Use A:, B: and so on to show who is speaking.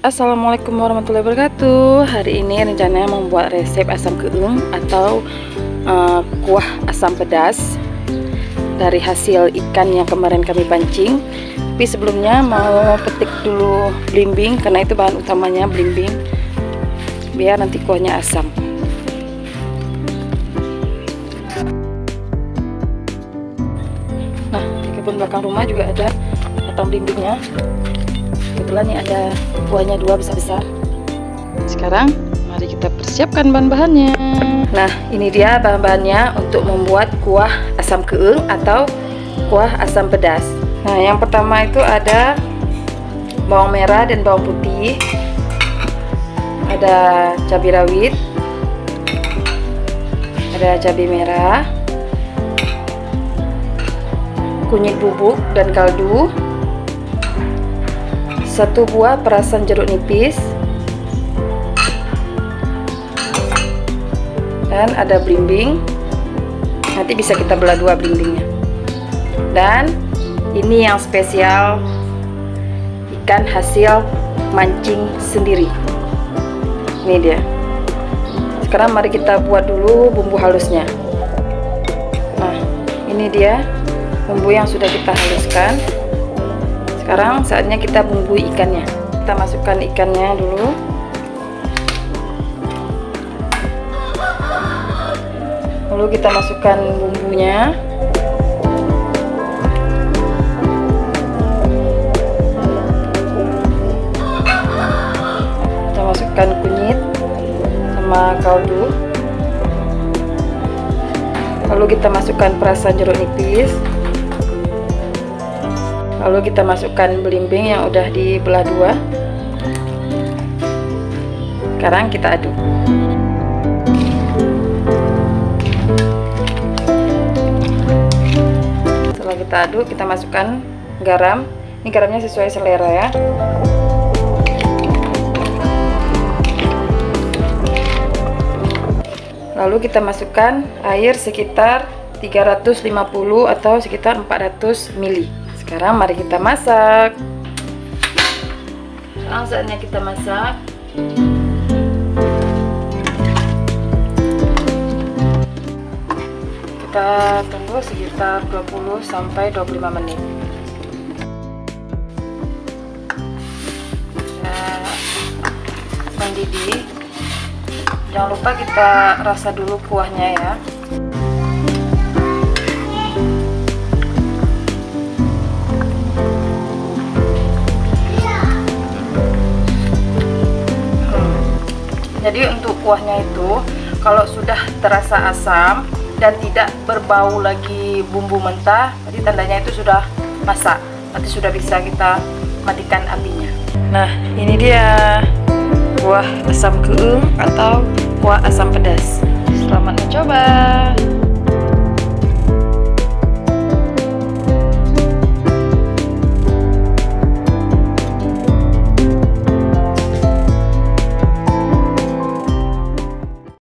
A: Assalamualaikum warahmatullahi wabarakatuh. Hari ini rencananya membuat resep asam keung atau kuah asam pedas dari hasil ikan yang kemarin kami pancing. Tapi sebelumnya mau petik dulu belimbing, karena itu bahan utamanya belimbing, biar nanti kuahnya asam. Nah, di kebun belakang rumah juga ada batang belimbingnya. Kebetulan nih ada buahnya 2 besar-besar. Sekarang mari kita persiapkan bahan-bahannya. Nah, ini dia bahan-bahannya untuk membuat kuah asam keung atau kuah asam pedas. Nah, yang pertama itu ada bawang merah dan bawang putih, ada cabai rawit, ada cabai merah, kunyit bubuk dan kaldu, 1 buah perasan jeruk nipis, dan ada belimbing. Nanti bisa kita belah 2 belimbingnya. Dan ini yang spesial, ikan hasil mancing sendiri. Ini dia. Sekarang mari kita buat dulu bumbu halusnya. Nah, ini dia bumbu yang sudah kita haluskan. Sekarang saatnya kita bumbui ikannya. Kita masukkan ikannya dulu. Lalu kita masukkan bumbunya. Kita masukkan kunyit sama kaldu. Lalu kita masukkan perasan jeruk nipis. Lalu kita masukkan belimbing yang udah dibelah 2. Sekarang kita aduk. Setelah kita aduk, kita masukkan garam. Ini garamnya sesuai selera ya. Lalu kita masukkan air sekitar 350 atau sekitar 400 ml. Sekarang mari kita masak. Sekarang saatnya kita masak. Kita tunggu sekitar 20 sampai 25 menit. Mendidih. Jangan lupa kita rasa dulu kuahnya ya. Jadi untuk kuahnya itu kalau sudah terasa asam dan tidak berbau lagi bumbu mentah, jadi tandanya itu sudah masak. Nanti sudah bisa kita matikan apinya. Nah, ini dia kuah asam keung atau kuah asam pedas. Selamat mencoba.